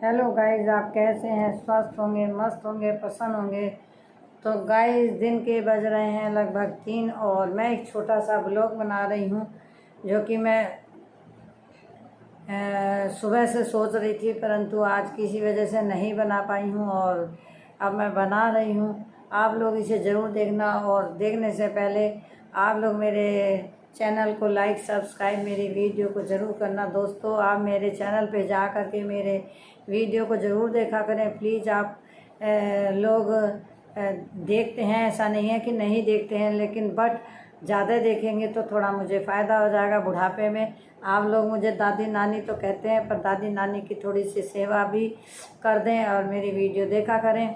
Hello guys, आप कैसे हैं? स्वस्थ होंगे, मस्त होंगे, प्रसन्न होंगे। तो गाइस, दिन के बज रहे हैं लगभग 3 और मैं एक छोटा सा ब्लॉग बना रही हूँ जो कि मैं सुबह से सोच रही थी, परंतु आज किसी वजह से नहीं बना पाई हूँ और अब मैं बना रही हूँ। आप लोग इसे ज़रूर देखना और देखने से पहले आप लोग मेरे चैनल को लाइक सब्सक्राइब मेरी वीडियो को ज़रूर करना। दोस्तों, आप मेरे चैनल पे जा कर के मेरे वीडियो को ज़रूर देखा करें प्लीज़। आप लोग देखते हैं, ऐसा नहीं है कि नहीं देखते हैं, लेकिन बट ज़्यादा देखेंगे तो थोड़ा मुझे फ़ायदा हो जाएगा बुढ़ापे में। आप लोग मुझे दादी नानी तो कहते हैं, पर दादी नानी की थोड़ी सी सेवा भी कर दें और मेरी वीडियो देखा करें।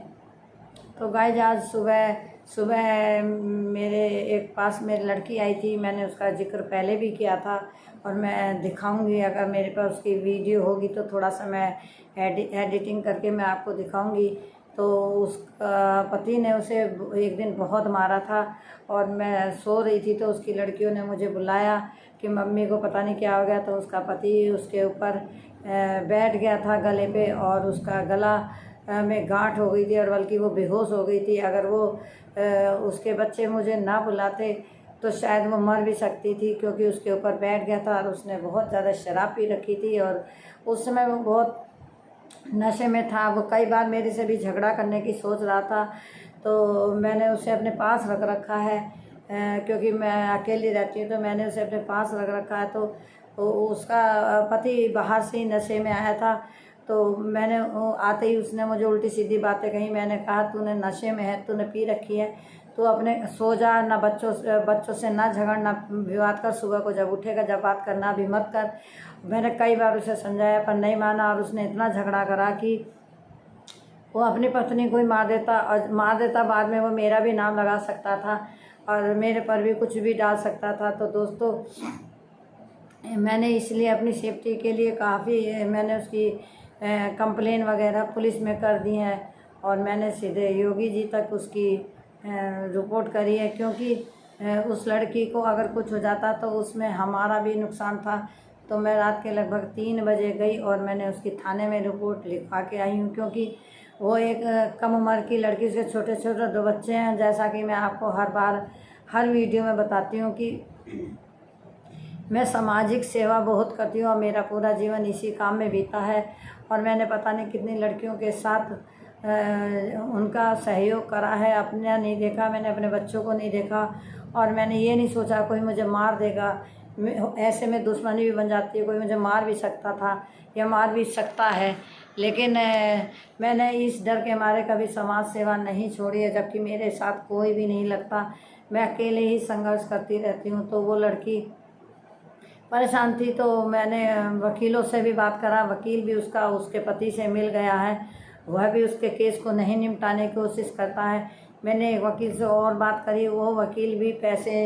तो गाइस, आज सुबह सुबह मेरे एक पास मेरी लड़की आई थी, मैंने उसका जिक्र पहले भी किया था और मैं दिखाऊंगी, अगर मेरे पास उसकी वीडियो होगी तो थोड़ा सा मैं एडिटिंग करके मैं आपको दिखाऊंगी। तो उसका पति ने उसे एक दिन बहुत मारा था और मैं सो रही थी तो उसकी लड़कियों ने मुझे बुलाया कि मम्मी को पता नहीं क्या हो गया। तो उसका पति उसके ऊपर बैठ गया था गले पे और उसका गला में गांठ हो गई थी और बल्कि वो बेहोश हो गई थी। अगर वो उसके बच्चे मुझे ना बुलाते तो शायद वो मर भी सकती थी, क्योंकि उसके ऊपर बैठ गया था और उसने बहुत ज़्यादा शराब पी रखी थी और उस समय वो बहुत नशे में था। वो कई बार मेरे से भी झगड़ा करने की सोच रहा था, तो मैंने उसे अपने पास रख रखा है, क्योंकि मैं अकेली रहती हूँ तो मैंने उसे अपने पास रख रखा है। तो उसका पति बाहर से ही नशे में आया था, तो मैंने आते ही उसने मुझे उल्टी सीधी बातें कही। मैंने कहा, तूने नशे में है, तूने पी रखी है, तो अपने सो जा, ना बच्चों से ना झगड़, ना विवाद कर, सुबह को जब उठेगा जब बात करना भी मत कर। मैंने कई बार उसे समझाया पर नहीं माना और उसने इतना झगड़ा करा कि वो अपनी पत्नी को ही मार देता और मार देता। बाद में वो मेरा भी नाम लगा सकता था और मेरे पर भी कुछ भी डाल सकता था। तो दोस्तों, मैंने इसलिए अपनी सेफ्टी के लिए काफ़ी मैंने उसकी कंप्लेन वगैरह पुलिस में कर दी है और मैंने सीधे योगी जी तक उसकी रिपोर्ट करी है, क्योंकि उस लड़की को अगर कुछ हो जाता तो उसमें हमारा भी नुकसान था। तो मैं रात के लगभग 3 बजे गई और मैंने उसकी थाने में रिपोर्ट लिखवा के आई हूँ, क्योंकि वो एक कम उम्र की लड़की, उसके छोटे छोटे 2 बच्चे हैं। जैसा कि मैं आपको हर बार हर वीडियो में बताती हूँ कि मैं सामाजिक सेवा बहुत करती हूँ और मेरा पूरा जीवन इसी काम में बीता है और मैंने पता नहीं कितनी लड़कियों के साथ उनका सहयोग करा है। अपना नहीं देखा, मैंने अपने बच्चों को नहीं देखा और मैंने ये नहीं सोचा कोई मुझे मार देगा। ऐसे में दुश्मनी भी बन जाती है, कोई मुझे मार भी सकता था या मार भी सकता है, लेकिन मैंने इस डर के मारे कभी समाज सेवा नहीं छोड़ी है, जबकि मेरे साथ कोई भी नहीं लगता। मैं अकेले ही संघर्ष करती रहती हूँ। तो वो लड़की परेशान थी, तो मैंने वकीलों से भी बात करा, वकील भी उसके पति से मिल गया है, वह भी उसके केस को नहीं निपटाने की कोशिश करता है। मैंने एक वकील से और बात करी, वो वकील भी पैसे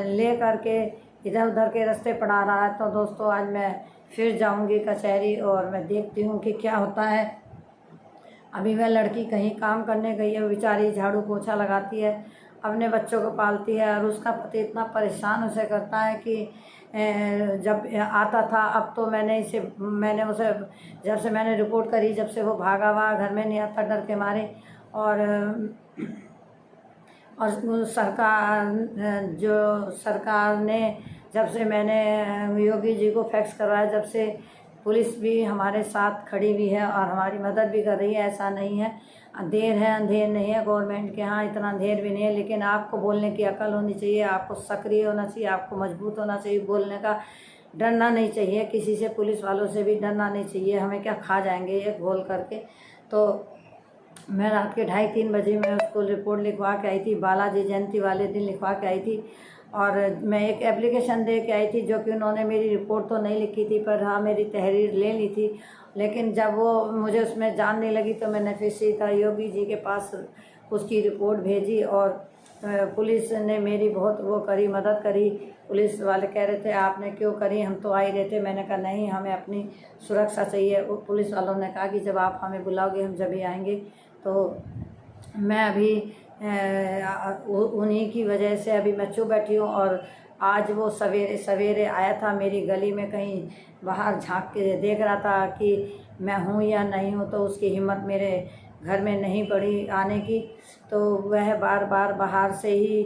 ले करके इधर उधर के रास्ते पड़ा रहा है। तो दोस्तों, आज मैं फिर जाऊंगी कचहरी और मैं देखती हूँ कि क्या होता है। अभी वह लड़की कहीं काम करने गई है, बेचारी झाड़ू पोछा लगाती है, अपने बच्चों को पालती है और उसका पति इतना परेशान उसे करता है कि जब आता था, अब तो मैंने उसे जब से मैंने रिपोर्ट करी, जब से वो भागा हुआ, घर में नहीं आता डर के मारे। और सरकार ने जब से मैंने योगी जी को फैक्स करवाया, जब से पुलिस भी हमारे साथ खड़ी हुई है और हमारी मदद भी कर रही है। ऐसा नहीं है देर है अंधेर नहीं है गवर्नमेंट के यहाँ, इतना अंधेर भी नहीं है, लेकिन आपको बोलने की अकल होनी चाहिए, आपको सक्रिय होना चाहिए, आपको मजबूत होना चाहिए, बोलने का डरना नहीं चाहिए, किसी से, पुलिस वालों से भी डरना नहीं चाहिए। हमें क्या खा जाएंगे ये घोल करके। तो मैं रात के 2:30-3 बजे मैं उसको रिपोर्ट लिखवा के आई थी, बालाजी जयंती वाले दिन लिखवा के आई थी और मैं एक एप्लीकेशन दे के आई थी, जो कि उन्होंने मेरी रिपोर्ट तो नहीं लिखी थी पर हाँ मेरी तहरीर ले ली थी। लेकिन जब वो मुझे उसमें जान नहीं लगी तो मैंने फिर सीधा योगी जी के पास उसकी रिपोर्ट भेजी और पुलिस ने मेरी बहुत वो करी, मदद करी। पुलिस वाले कह रहे थे आपने क्यों करी, हम तो आ ही रहे थे। मैंने कहा नहीं, हमें अपनी सुरक्षा चाहिए। पुलिस वालों ने कहा कि जब आप हमें बुलाओगे हम जब ही आएंगे। तो मैं अभी उन्हीं की वजह से अभी मैं चुप बैठी हूँ और आज वो सवेरे सवेरे आया था, मेरी गली में कहीं बाहर झांक के देख रहा था कि मैं हूँ या नहीं हूँ, तो उसकी हिम्मत मेरे घर में नहीं पड़ी आने की। तो वह बार बार बाहर से ही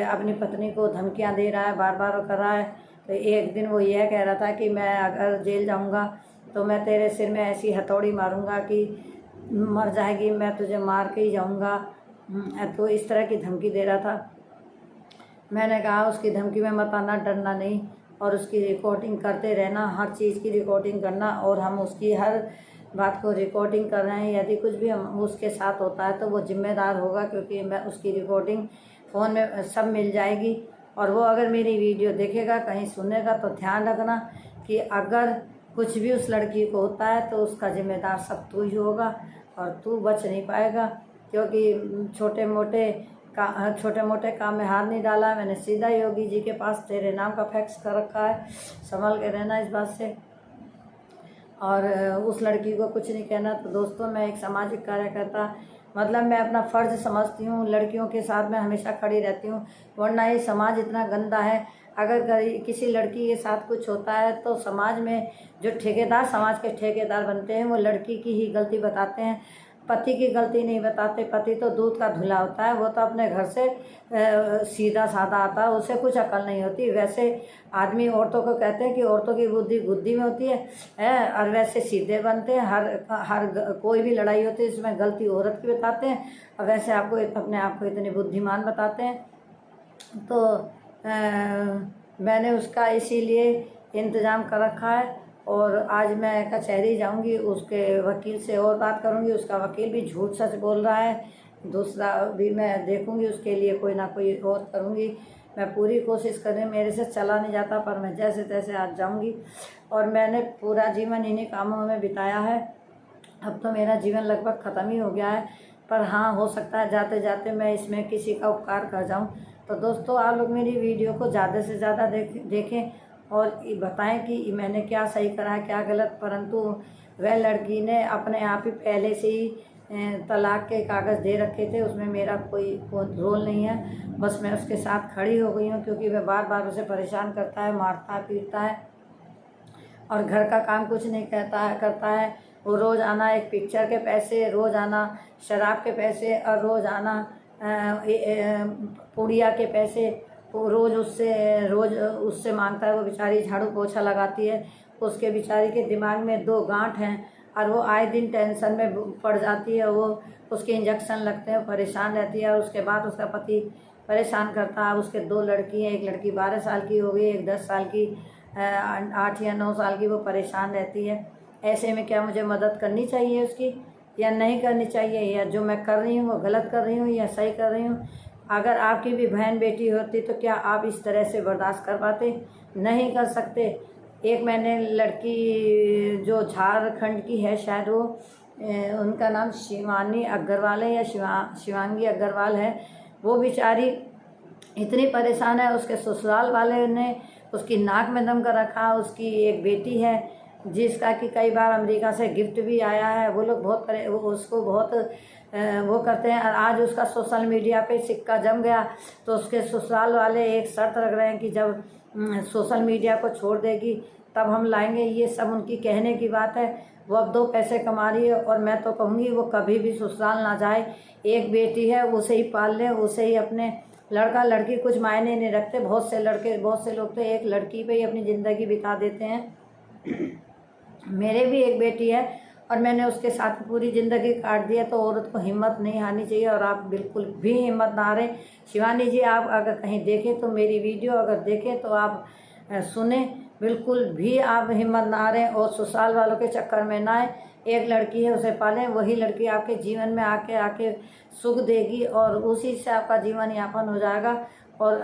अपनी पत्नी को धमकियाँ दे रहा है, बार बार कर रहा है। तो एक दिन वो यह कह रहा था कि मैं अगर जेल जाऊँगा तो मैं तेरे सिर में ऐसी हथौड़ी मारूंगा कि मर जाएगी, मैं तुझे मार के ही जाऊँगा। तो इस तरह की धमकी दे रहा था। मैंने कहा उसकी धमकी में मत आना, डरना नहीं, और उसकी रिकॉर्डिंग करते रहना, हर चीज़ की रिकॉर्डिंग करना। और हम उसकी हर बात को रिकॉर्डिंग कर रहे हैं। यदि कुछ भी हम उसके साथ होता है तो वो जिम्मेदार होगा, क्योंकि मैं उसकी रिकॉर्डिंग फ़ोन में सब मिल जाएगी। और वो अगर मेरी वीडियो देखेगा, कहीं सुनेगा, तो ध्यान रखना कि अगर कुछ भी उस लड़की को होता है तो उसका जिम्मेदार सब तू ही होगा, और तू बच नहीं पाएगा। क्योंकि छोटे मोटे काम में हाथ नहीं डाला। मैंने सीधा योगी जी के पास तेरे नाम का फैक्स कर रखा है, संभल के रहना इस बात से, और उस लड़की को कुछ नहीं कहना। तो दोस्तों, मैं एक सामाजिक कार्यकर्ता, मतलब मैं अपना फ़र्ज समझती हूँ, लड़कियों के साथ मैं हमेशा खड़ी रहती हूँ। वरना ये समाज इतना गंदा है, अगर किसी लड़की के साथ कुछ होता है तो समाज में जो ठेकेदार, समाज के ठेकेदार बनते हैं, वो लड़की की ही गलती बताते हैं, पति की गलती नहीं बताते। पति तो दूध का धुला होता है, वो तो अपने घर से सीधा साधा आता है, उसे कुछ अकल नहीं होती। वैसे आदमी औरतों को कहते हैं कि औरतों की बुद्धि बुद्धि में होती है, और वैसे सीधे बनते हैं। हर कोई भी लड़ाई होती है इसमें गलती औरत की बताते हैं, और वैसे आपको अपने आप को इतने बुद्धिमान बताते हैं। तो मैंने उसका इसीलिए इंतज़ाम कर रखा है। और आज मैं कचहरी जाऊंगी, उसके वकील से और बात करूंगी। उसका वकील भी झूठ सच बोल रहा है, दूसरा भी मैं देखूंगी, उसके लिए कोई ना कोई और करूंगी। मैं पूरी कोशिश कर रही हूँ, मेरे से चला नहीं जाता, पर मैं जैसे तैसे आज जाऊंगी। और मैंने पूरा जीवन इन्हीं कामों में बिताया है। अब तो मेरा जीवन लगभग ख़त्म ही हो गया है, पर हाँ, हो सकता है जाते जाते मैं इसमें किसी का उपकार कर जाऊँ। तो दोस्तों, आप लोग मेरी वीडियो को ज़्यादा से ज़्यादा देखें और बताएं कि मैंने क्या सही करा है, क्या गलत। परंतु वह लड़की ने अपने आप ही पहले से ही तलाक के कागज़ दे रखे थे, उसमें मेरा कोई रोल नहीं है। बस मैं उसके साथ खड़ी हो गई हूँ, क्योंकि वह बार बार उसे परेशान करता है, मारता है, पीटता है, और घर का काम कुछ नहीं करता है। वो रोज़ आना एक पिक्चर के पैसे, रोज़ आना शराब के पैसे, और रोज़ आना पुड़िया के पैसे, वो रोज़ उससे मांगता है। वो बेचारी झाड़ू पोछा लगाती है, उसके बेचारी के दिमाग में 2 गांठ हैं, और वो आए दिन टेंशन में पड़ जाती है। वो उसके इंजेक्शन लगते हैं, परेशान रहती है। और उसके बाद उसका पति परेशान करता है। उसके 2 लड़की हैं, एक लड़की 12 साल की हो गई, एक 10 साल की, 8 या 9 साल की। वो परेशान रहती है। ऐसे में क्या मुझे मदद करनी चाहिए उसकी, या नहीं करनी चाहिए, या जो मैं कर रही हूँ वो गलत कर रही हूँ या सही कर रही हूँ? अगर आपकी भी बहन बेटी होती तो क्या आप इस तरह से बर्दाश्त कर पाते? नहीं कर सकते। एक मैंने लड़की जो झारखंड की है, शायद वो उनका नाम शिवानी अग्रवाल है या शिवांगी अग्रवाल है। वो बेचारी इतनी परेशान है, उसके ससुराल वाले ने उसकी नाक में दम कर रखा। उसकी एक बेटी है जिसका कि कई बार अमेरिका से गिफ्ट भी आया है। वो लोग उसको बहुत वो करते हैं। और आज उसका सोशल मीडिया पे सिक्का जम गया, तो उसके ससुराल वाले एक शर्त रख रहे हैं कि जब सोशल मीडिया को छोड़ देगी तब हम लाएंगे। ये सब उनकी कहने की बात है। वो अब 2 पैसे कमा रही है, और मैं तो कहूँगी वो कभी भी ससुराल ना जाए। एक बेटी है, उसे ही पाल ले, उसे ही अपने लड़का लड़की कुछ मायने नहीं रखते। बहुत से लोग तो एक लड़की पे ही अपनी ज़िंदगी बिता देते हैं। मेरे भी एक बेटी है, और मैंने उसके साथ पूरी ज़िंदगी काट दी है। तो औरत को हिम्मत नहीं हारनी चाहिए, और आप बिल्कुल भी हिम्मत ना हारें। शिवानी जी, आप अगर कहीं देखें तो मेरी वीडियो अगर देखें तो आप सुने, बिल्कुल भी आप हिम्मत ना हारें, और ससुराल वालों के चक्कर में ना आए। एक लड़की है, उसे पालें, वही लड़की आपके जीवन में आके सुख देगी, और उसी से आपका जीवन यापन हो जाएगा। और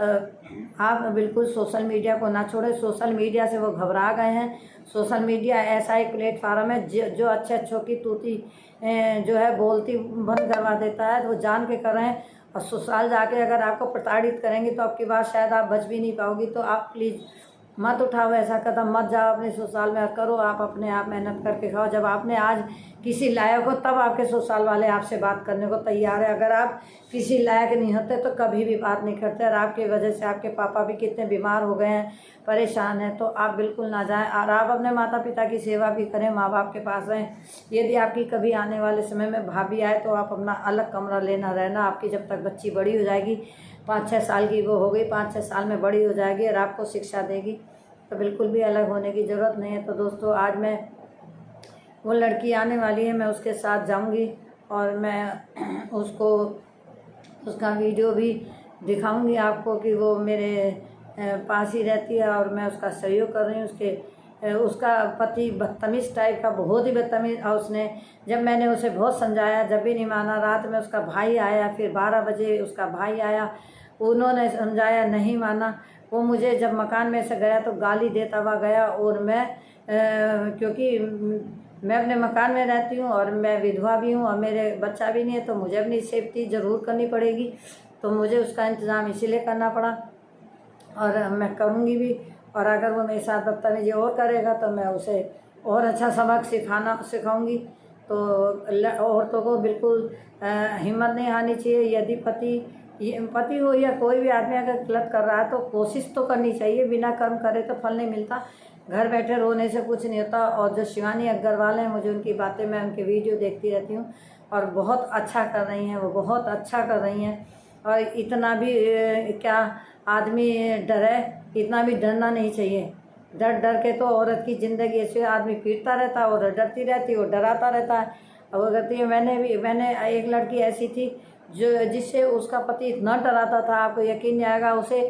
आप बिल्कुल सोशल मीडिया को ना छोड़ें। सोशल मीडिया से वो घबरा गए हैं। सोशल मीडिया ऐसा एक प्लेटफार्म है जो अच्छों की तूती जो है बोलती बंद करवा देता है। तो वो जान के कर रहे हैं, और ससुराल जाके अगर आपको प्रताड़ित करेंगे तो आपकी बात शायद आप बच भी नहीं पाओगी। तो आप प्लीज़ मत उठाओ ऐसा कदम, मत जाओ अपने ससुराल में, करो आप अपने आप मेहनत करके खाओ। जब आपने आज किसी लायक हो तब आपके ससुराल वाले आपसे बात करने को तैयार है। अगर आप किसी लायक नहीं होते तो कभी भी बात नहीं करते। और आपकी वजह से आपके पापा भी कितने बीमार हो गए हैं, परेशान हैं, तो आप बिल्कुल ना जाएं। और आप अपने माता पिता की सेवा भी करें, माँ बाप के पास रहें। यदि आपकी कभी आने वाले समय में भाभी आए तो आप अपना अलग कमरा लेना रहना। आपकी जब तक बच्ची बड़ी हो जाएगी, 5-6 साल की वो हो गई, 5-6 साल में बड़ी हो जाएगी और आपको शिक्षा देगी, तो बिल्कुल भी अलग होने की ज़रूरत नहीं है। तो दोस्तों, आज मैं वो लड़की आने वाली है, मैं उसके साथ जाऊंगी और मैं उसको उसका वीडियो भी दिखाऊंगी आपको कि वो मेरे पास ही रहती है और मैं उसका सहयोग कर रही हूँ। उसका पति बदतमीज़ टाइप का, बहुत ही बदतमीज़। और उसने, जब मैंने उसे बहुत समझाया, जब भी नहीं माना। रात में उसका भाई आया, फिर 12 बजे उसका भाई आया, उन्होंने समझाया, नहीं माना। वो मुझे जब मकान में से गया तो गाली देता हुआ गया। और मैं क्योंकि मैं अपने मकान में रहती हूँ और मैं विधवा भी हूँ और मेरे बच्चा भी नहीं है, तो मुझे अपनी सेफ्टी ज़रूर करनी पड़ेगी। तो मुझे उसका इंतज़ाम इसीलिए करना पड़ा और मैं करूँगी भी। और अगर वो मेरे साथ बदतमीजी और करेगा तो मैं उसे और अच्छा सबक सिखाऊंगी। तो औरतों को बिल्कुल हिम्मत नहीं हारनी चाहिए। यदि पति हो या कोई भी आदमी अगर गलत कर रहा है तो कोशिश तो करनी चाहिए। बिना कर्म करे तो फल नहीं मिलता। घर बैठे रोने से कुछ नहीं होता। और जो शिवानी अग्रवाल हैं, मुझे उनकी बातें, मैं उनके वीडियो देखती रहती हूँ और बहुत अच्छा कर रही हैं, वो बहुत अच्छा कर रही हैं। और इतना भी क्या आदमी डरे, इतना भी डरना नहीं चाहिए। डर डर के तो औरत की ज़िंदगी ऐसे, आदमी पीटता रहता है और डरती रहती है, वो डराता रहता है। और वो कहती है, मैंने एक लड़की ऐसी थी जिससे उसका पति इतना डराता था, आपको यकीन नहीं आएगा। उसे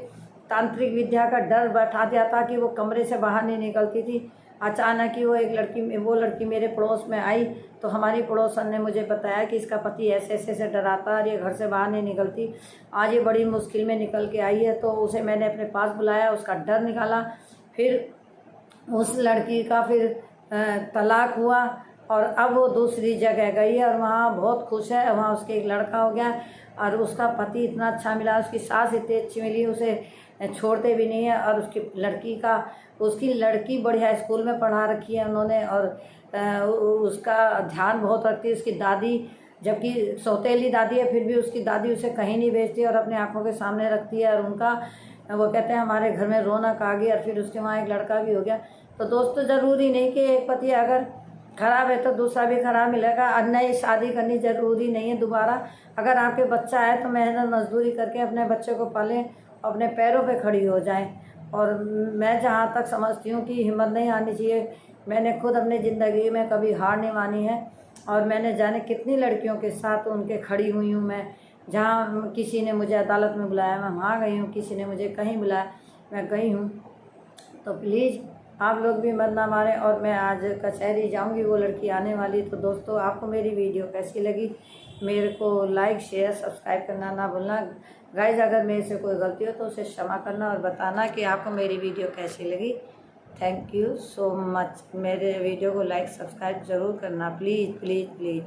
तांत्रिक विद्या का डर बैठा दिया था कि वो कमरे से बाहर नहीं निकलती थी। अचानक ही वो लड़की मेरे पड़ोस में आई तो हमारी पड़ोसन ने मुझे बताया कि इसका पति ऐसे ऐसे से डराता है और ये घर से बाहर नहीं निकलती। आज ये बड़ी मुश्किल में निकल के आई है। तो उसे मैंने अपने पास बुलाया, उसका डर निकाला। फिर उस लड़की का तलाक हुआ और अब वो दूसरी जगह गई है और वहाँ बहुत खुश है। वहाँ उसके एक लड़का हो गया और उसका पति इतना अच्छा मिला, उसकी सास इतनी अच्छी मिली, उसे छोड़ते भी नहीं है। और उसकी लड़की बढ़िया स्कूल में पढ़ा रखी है उन्होंने और उसका ध्यान बहुत रखती है। उसकी दादी, जबकि सौतेली दादी है, फिर भी उसकी दादी उसे कहीं नहीं भेजती और अपनी आंखों के सामने रखती है। और वो कहते हैं हमारे घर में रौनक आ गई। और फिर उसके वहाँ एक लड़का भी हो गया। तो दोस्तों, ज़रूरी नहीं कि एक पति अगर खराब है तो दूसरा भी खराब मिलेगा। और नई शादी करनी ज़रूरी नहीं है दोबारा। अगर आपके बच्चा है तो मेहनत मजदूरी करके अपने बच्चे को पालें, अपने पैरों पे खड़ी हो जाएं। और मैं जहाँ तक समझती हूँ कि हिम्मत नहीं आनी चाहिए। मैंने खुद अपनी ज़िंदगी में कभी हार नहीं मानी है और मैंने जाने कितनी लड़कियों के साथ उनके खड़ी हुई हूँ। मैं जहाँ किसी ने मुझे अदालत में बुलाया मैं वहाँ गई हूँ, किसी ने मुझे कहीं बुलाया मैं गई हूँ। तो प्लीज़ आप लोग भी मत ना मारें। और मैं आज कचहरी जाऊँगी, वो लड़की आने वाली। तो दोस्तों, आपको मेरी वीडियो कैसी लगी मेरे को लाइक शेयर सब्सक्राइब करना ना भूलना। गाइज, अगर मेरे से कोई गलती हो तो उसे क्षमा करना और बताना कि आपको मेरी वीडियो कैसी लगी। Thank you so much. मेरे वीडियो को लाइक सब्सक्राइब ज़रूर करना, प्लीज़ प्लीज़ प्लीज़।